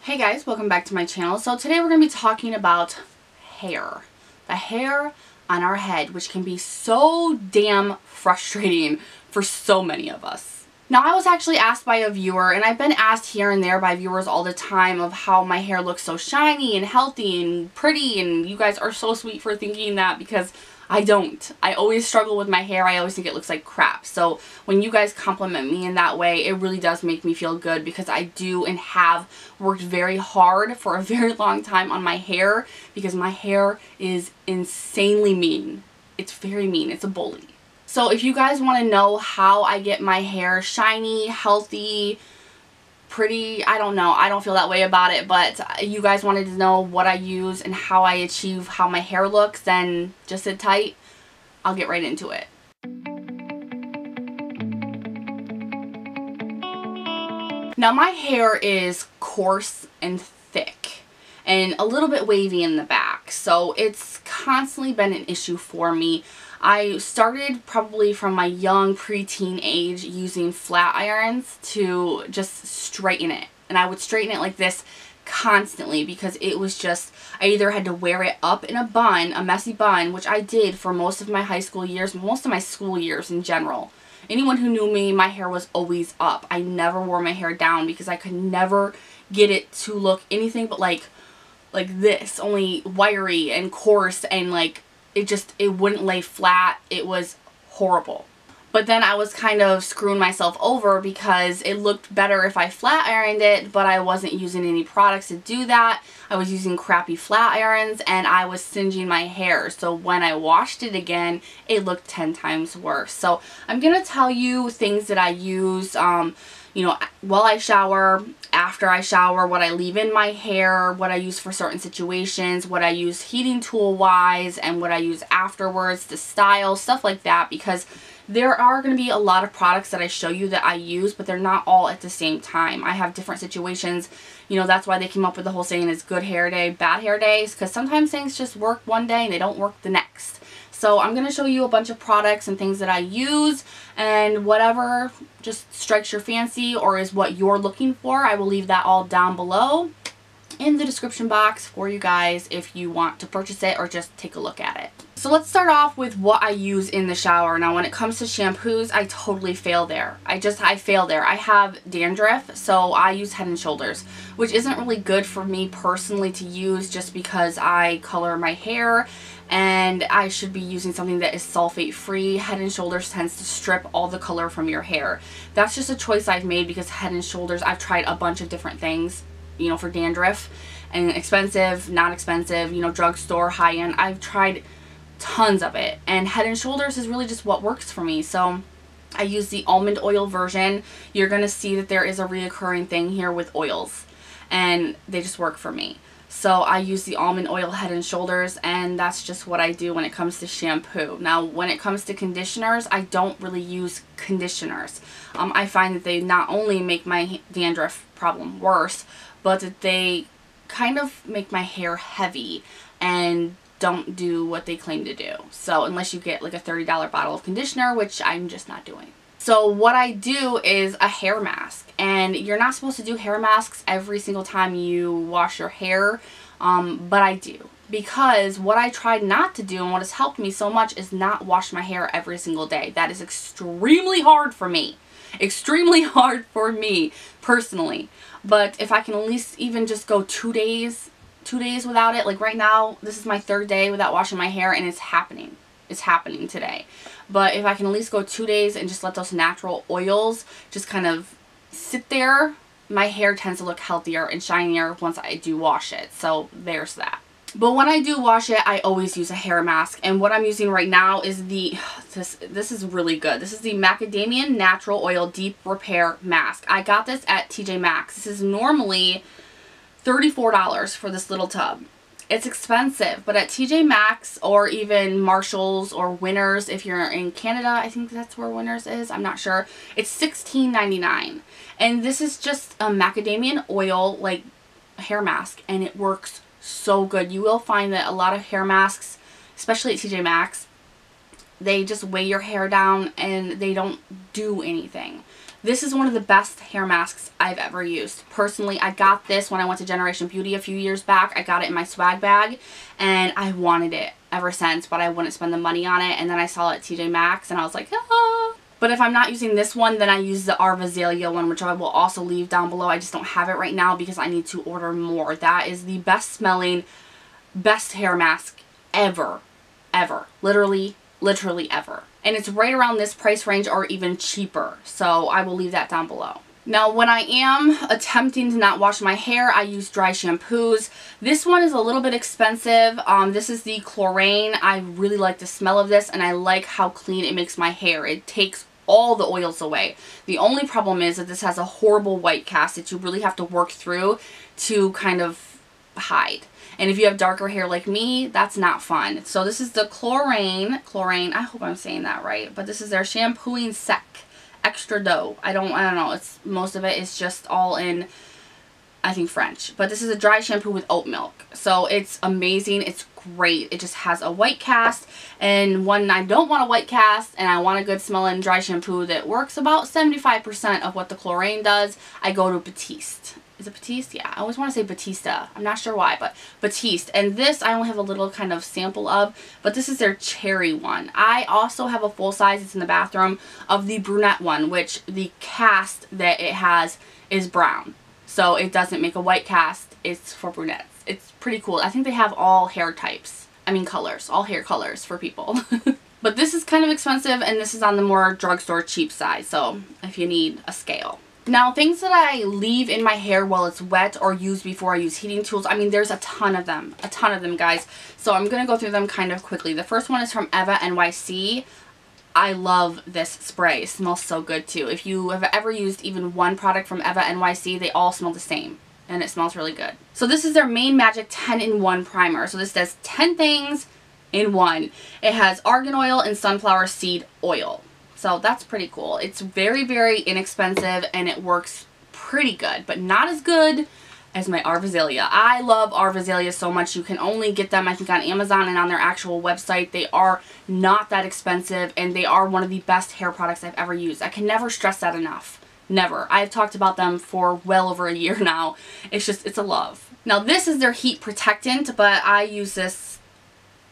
Hey guys, welcome back to my channel. So today we're going to be talking about hair. The hair on our head, which can be so damn frustrating for so many of us. Now, I was actually asked by a viewer, and I've been asked here and there by viewers all the time of how my hair looks so shiny and healthy and pretty, and you guys are so sweet for thinking that, because I don't. I always struggle with my hair. I always think it looks like crap. So when you guys compliment me in that way, it really does make me feel good, because I do and have worked very hard for a very long time on my hair, because my hair is insanely mean. It's very mean. It's a bully. So if you guys want to know how I get my hair shiny, healthy, pretty, I don't know. I don't feel that way about it, but you guys wanted to know what I use and how I achieve how my hair looks, then just sit tight. I'll get right into it. Now, my hair is coarse and thick and a little bit wavy in the back, so it's constantly been an issue for me. I started probably from my young preteen age using flat irons to just straighten it. And I would straighten it like this constantly, because it was just, I either had to wear it up in a bun, a messy bun, which I did for most of my high school years, most of my school years in general. Anyone who knew me, my hair was always up. I never wore my hair down because I could never get it to look anything but like this, only wiry and coarse, and like it wouldn't lay flat. It was horrible. But then I was kind of screwing myself over because it looked better if I flat ironed it, but I wasn't using any products to do that. I was using crappy flat irons and I was singeing my hair. So when I washed it again, it looked 10 times worse. So I'm going to tell you things that I use, you know, while I shower, after I shower, what I leave in my hair, what I use for certain situations, what I use heating tool wise, and what I use afterwards to style, stuff like that, because there are going to be a lot of products that I show you that I use, but they're not all at the same time. I have different situations. You know, that's why they came up with the whole saying is good hair day, bad hair days, because sometimes things just work one day and they don't work the next. So I'm going to show you a bunch of products and things that I use, and whatever just strikes your fancy or is what you're looking for, I will leave that all down below in the description box for you guys if you want to purchase it or just take a look at it. So let's start off with what I use in the shower. Now, when it comes to shampoos, I totally fail there. I fail there. I have dandruff, so I use Head & Shoulders, which isn't really good for me personally to use just because I color my hair and I should be using something that is sulfate free. Head & Shoulders tends to strip all the color from your hair. That's just a choice I've made because Head & Shoulders, I've tried a bunch of different things, you know, for dandruff, and expensive, not expensive, you know, drugstore, high-end. I've tried tons of it, and Head & Shoulders is really just what works for me. So I use the almond oil version. You're going to see that there is a reoccurring thing here with oils, and they just work for me. So I use the almond oil Head & Shoulders, and that's just what I do when it comes to shampoo. Now, when it comes to conditioners, I don't really use conditioners. I find that they not only make my dandruff problem worse, but that they kind of make my hair heavy and don't do what they claim to do. So unless you get like a $30 bottle of conditioner, which I'm just not doing. So what I do is a hair mask, and you're not supposed to do hair masks every single time you wash your hair, but I do, because what I tried not to do and what has helped me so much is not wash my hair every single day. That is extremely hard for me. Extremely hard for me personally. But if I can at least even just go 2 days without it, like right now, this is my 3rd day without washing my hair, and it's happening. It's happening today. But if I can at least go 2 days and just let those natural oils just kind of sit there, my hair tends to look healthier and shinier once I do wash it. So there's that. But when I do wash it, I always use a hair mask. And what I'm using right now is this is really good. This is the Macadamia Natural Oil Deep Repair Mask. I got this at TJ Maxx. This is normally $34 for this little tub. It's expensive, but at TJ Maxx or even Marshalls or Winners, if you're in Canada, I think that's where Winners is, I'm not sure, it's $16.99. And this is just a macadamia oil like hair mask, and it works so good. You will find that a lot of hair masks, especially at TJ Maxx, they just weigh your hair down and they don't do anything. This is one of the best hair masks I've ever used. Personally, I got this when I went to Generation Beauty a few years back. I got it in my swag bag and I wanted it ever since, but I wouldn't spend the money on it. And then I saw it at TJ Maxx and I was like, ah. But if I'm not using this one, then I use the Arvazelia one, which I will also leave down below. I just don't have it right now because I need to order more. That is the best smelling, best hair mask ever. Ever. Literally ever. And it's right around this price range or even cheaper. So I will leave that down below. Now, when I am attempting to not wash my hair, I use dry shampoos. This one is a little bit expensive. This is the Chlorane. I really like the smell of this and I like how clean it makes my hair. It takes all the oils away. The only problem is that this has a horrible white cast that you really have to work through to kind of hide. And if you have darker hair like me, that's not fun. So this is the Chlorane, I hope I'm saying that right, but this is their Shampooing Sec Extra Dough. I don't know, it's most of it is just all in, I think, French. But this is a dry shampoo with oat milk. So it's amazing. It's great. It just has a white cast. And when I don't want a white cast and I want a good smelling dry shampoo that works about 75% of what the Chlorane does, I go to Batiste. Is it Batiste? Yeah, I always want to say Batista. I'm not sure why, but Batiste. And this I only have a little kind of sample of, but this is their cherry one. I also have a full size, it's in the bathroom, of the brunette one, which the cast that it has is brown. So it doesn't make a white cast, it's for brunettes. It's pretty cool. I think they have all hair types. I mean colors, all hair colors for people. But this is kind of expensive and this is on the more drugstore cheap side, so if you need a scale. Now, things that I leave in my hair while it's wet or use before I use heating tools, I mean, there's a ton of them, guys. So I'm going to go through them kind of quickly. The first one is from Eva NYC. I love this spray. It smells so good too. If you have ever used even one product from Eva NYC, they all smell the same and it smells really good. So this is their Main Magic 10-in-1 primer. So this does 10 things in one. It has argan oil and sunflower seed oil. So that's pretty cool. It's very, very inexpensive and it works pretty good, but not as good as my Arvazelia. I love Arvazelia so much. You can only get them, I think, on Amazon and on their actual website. They are not that expensive and they are one of the best hair products I've ever used. I can never stress that enough. Never. I've talked about them for well over a year now. It's just, it's a love. Now this is their heat protectant, but I use this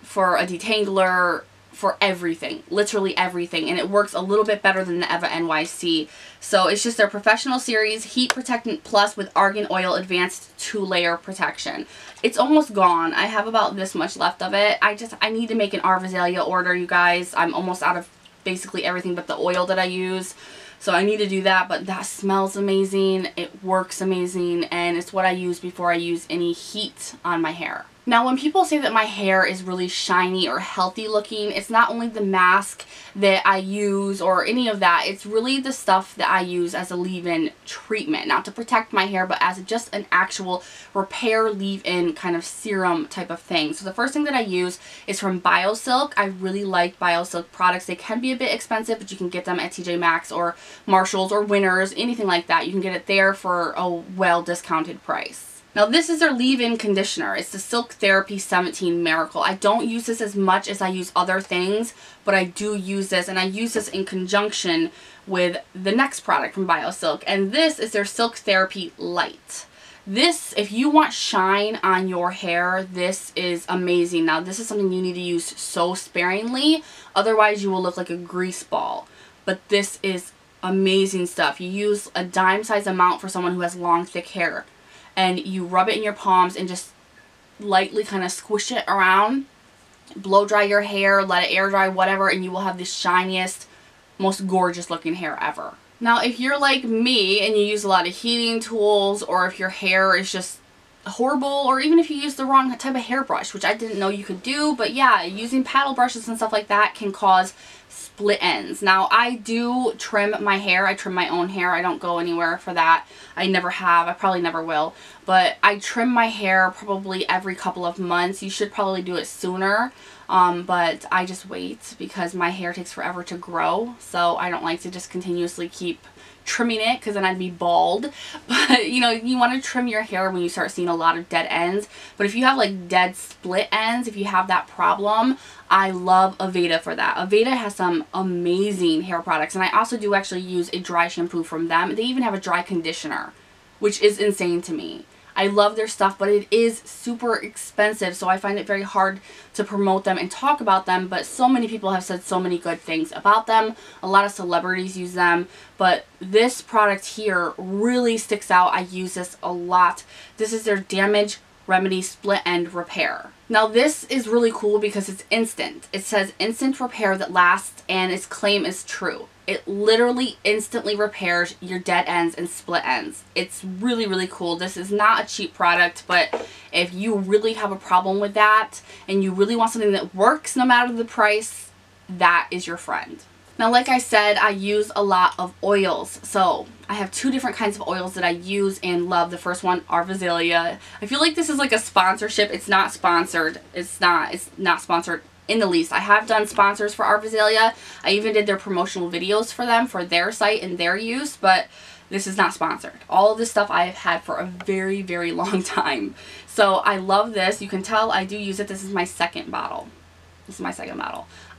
for a detangler, for everything, literally everything, and it works a little bit better than the Eva NYC. So it's just their Professional Series Heat Protectant Plus with Argan Oil Advanced 2-Layer Protection. It's almost gone. I have about this much left of it. I need to make an Arvazelia order, you guys. I'm almost out of basically everything but the oil that I use. So I need to do that, but that smells amazing. It works amazing, and it's what I use before I use any heat on my hair. Now, when people say that my hair is really shiny or healthy looking, it's not only the mask that I use or any of that. It's really the stuff that I use as a leave-in treatment. Not to protect my hair, but as just an actual repair leave-in kind of serum type of thing. So the first thing that I use is from Biosilk. I really like Biosilk products. They can be a bit expensive, but you can get them at TJ Maxx or Marshalls or Winners, anything like that. You can get it there for a well-discounted price. Now this is their leave-in conditioner. It's the Silk Therapy 17 Miracle. I don't use this as much as I use other things, but I do use this, and I use this in conjunction with the next product from Biosilk, and this is their Silk Therapy Light. This, if you want shine on your hair, this is amazing. Now this is something you need to use so sparingly, otherwise you will look like a grease ball. But this is amazing stuff. You use a dime-sized amount for someone who has long, thick hair. And you rub it in your palms and just lightly kind of squish it around, blow dry your hair, let it air dry, whatever, and you will have the shiniest, most gorgeous looking hair ever. Now, if you're like me and you use a lot of heating tools, or if your hair is just horrible, or even if you use the wrong type of hairbrush, which I didn't know you could do, but yeah, using paddle brushes and stuff like that can cause split ends. Now, I do trim my hair. I trim my own hair. I don't go anywhere for that. I never have. I probably never will. But I trim my hair probably every couple of months. You should probably do it sooner. but I just wait because my hair takes forever to grow, so I don't like to just continuously keep trimming it because then I'd be bald. But you know, you want to trim your hair when you start seeing a lot of dead ends. But if you have like dead split ends, if you have that problem, I love Aveda for that. Aveda has some amazing hair products, and I also do actually use a dry shampoo from them. They even have a dry conditioner, which is insane to me. I love their stuff, but it is super expensive, so I find it very hard to promote them and talk about them, but so many people have said so many good things about them. A lot of celebrities use them, but this product here really sticks out. I use this a lot. This is their Damage Remedy Split End Repair. Now this is really cool because it's instant. It says instant repair that lasts, and its claim is true. It literally instantly repairs your dead ends and split ends. It's really, really cool. This is not a cheap product, but if you really have a problem with that and you really want something that works no matter the price, that is your friend. Now, like I said, I use a lot of oils. So I have two different kinds of oils that I use and love. The first one, Arvazelia. I feel like this is like a sponsorship. It's not sponsored. It's not sponsored in the least. I have done sponsors for Arvazelia. I even did their promotional videos for them for their site and their use, but this is not sponsored. All of this stuff I have had for a very, very long time. So I love this. You can tell I do use it. This is my second bottle.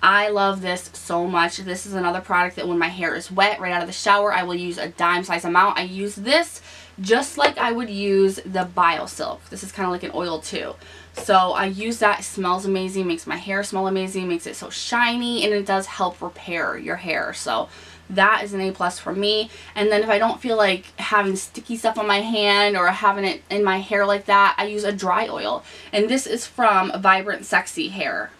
I love this so much. This is another product that when my hair is wet right out of the shower, I will use a dime size amount. I use this just like I would use the Biosilk. This is kind of like an oil too. So I use that. It smells amazing, makes my hair smell amazing, makes it so shiny, and it does help repair your hair. So that is an A+ for me. And then if I don't feel like having sticky stuff on my hand or having it in my hair like that, I use a dry oil. And this is from Vibrant Sexy Hair.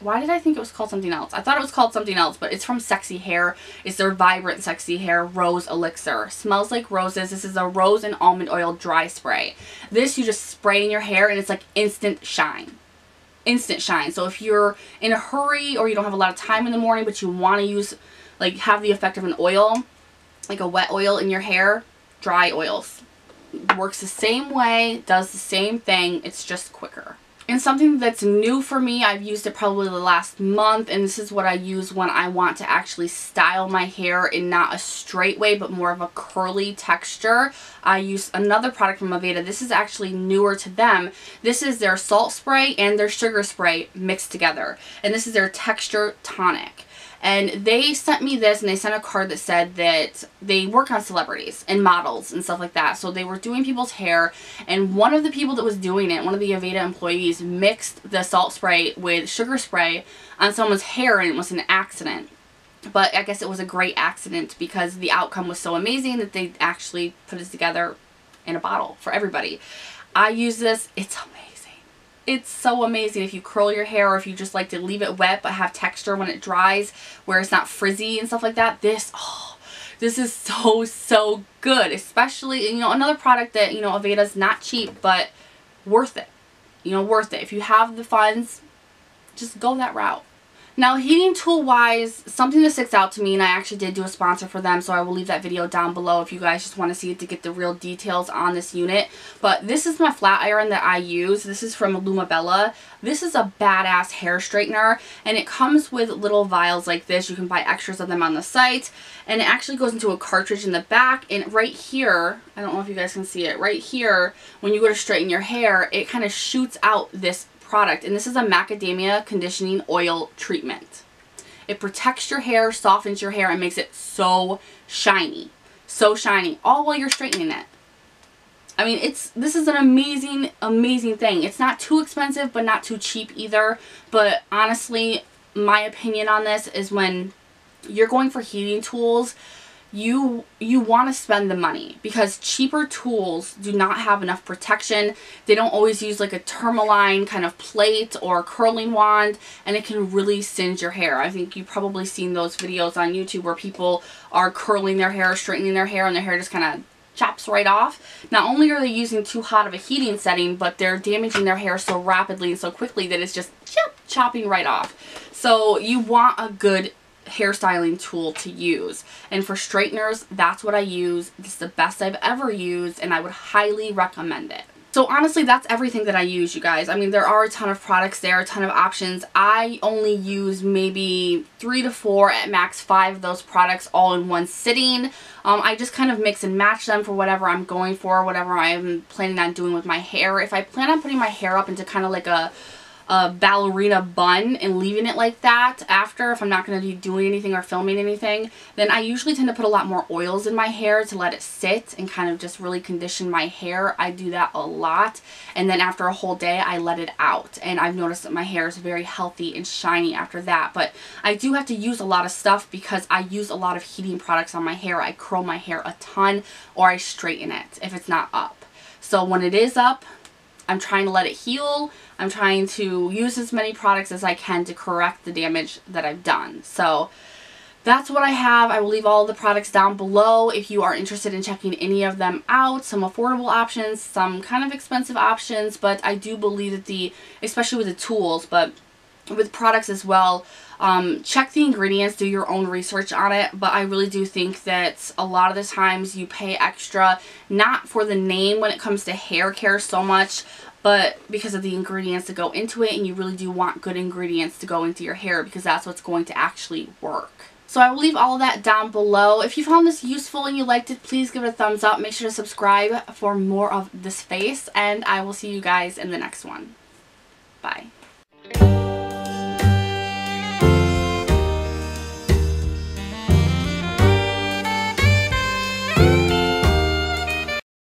Why did I think it was called something else? I thought it was called something else, but it's from Sexy Hair. It's their Vibrant Sexy Hair Rose Elixir. Smells like roses. This is a rose and almond oil dry spray. This you just spray in your hair and it's like instant shine. Instant shine. So if you're in a hurry or you don't have a lot of time in the morning but you want to use, like, have the effect of an oil, like a wet oil in your hair, dry oils. Works the same way, does the same thing, it's just quicker. And something that's new for me, I've used it probably the last month, and this is what I use when I want to actually style my hair in not a straight way, but more of a curly texture. I use another product from Aveda. This is actually newer to them. This is their salt spray and their sugar spray mixed together. And this is their Texture Tonic. And they sent me this, and they sent a card that said that they work on celebrities and models and stuff like that. So they were doing people's hair, and one of the people that was doing it, one of the Aveda employees, mixed the salt spray with sugar spray on someone's hair, and it was an accident. But I guess it was a great accident because the outcome was so amazing that they actually put it together in a bottle for everybody. I use this. It's amazing. It's so amazing if you curl your hair or if you just like to leave it wet but have texture when it dries where it's not frizzy and stuff like that. This is so good. Especially, you know, another product that, you know, Aveda's not cheap but worth it. You know, worth it. If you have the funds, just go that route. Now, heating tool wise, something that sticks out to me, and I actually did do a sponsor for them, so I will leave that video down below if you guys just want to see it to get the real details on this unit. But this is my flat iron that I use. This is from Lumabella. This is a badass hair straightener, and it comes with little vials like this. You can buy extras of them on the site, and it actually goes into a cartridge in the back. And right here, I don't know if you guys can see it, right here, when you go to straighten your hair, it kind of shoots out this product, and this is a macadamia conditioning oil treatment. It protects your hair, softens your hair, and makes it so shiny all while you're straightening it. I mean, this is an amazing thing. It's not too expensive but not too cheap either, but honestly my opinion on this is when you're going for heating tools, you want to spend the money because cheaper tools do not have enough protection. They don't always use like a tourmaline kind of plate or curling wand, and it can really singe your hair. I think you've probably seen those videos on YouTube where people are curling their hair, straightening their hair, and their hair just kind of chops right off. Not only are they using too hot of a heating setting, but they're damaging their hair so rapidly and so quickly that it's just chopping right off. So you want a good hairstyling tool to use, and for straighteners, that's what I use. It's the best I've ever used, and I would highly recommend it. So honestly, that's everything that I use, you guys. I mean, there are a ton of products there, a ton of options. I only use maybe 3 to 4, at max 5 of those products all in one sitting. I just kind of mix and match them for whatever I'm going for, whatever I'm planning on doing with my hair. If I plan on putting my hair up into kind of like a ballerina bun and leaving it like that after, if I'm not going to be doing anything or filming anything, then I usually tend to put a lot more oils in my hair to let it sit and kind of just really condition my hair. I do that a lot, and then after a whole day I let it out, and I've noticed that my hair is very healthy and shiny after that. But I do have to use a lot of stuff because I use a lot of heating products on my hair. I curl my hair a ton, or I straighten it if it's not up. So when it is up, I'm trying to let it heal. I'm trying to use as many products as I can to correct the damage that I've done. So that's what I have. I will leave all the products down below if you are interested in checking any of them out. Some affordable options, some kind of expensive options, but I do believe that especially with the tools, but with products as well, check the ingredients, do your own research on it. But I really do think that a lot of the times you pay extra, not for the name when it comes to hair care so much, but because of the ingredients that go into it, and you really do want good ingredients to go into your hair because that's what's going to actually work. So I will leave all of that down below. If you found this useful and you liked it, please give it a thumbs up. Make sure to subscribe for more of this face, and I will see you guys in the next one. Bye.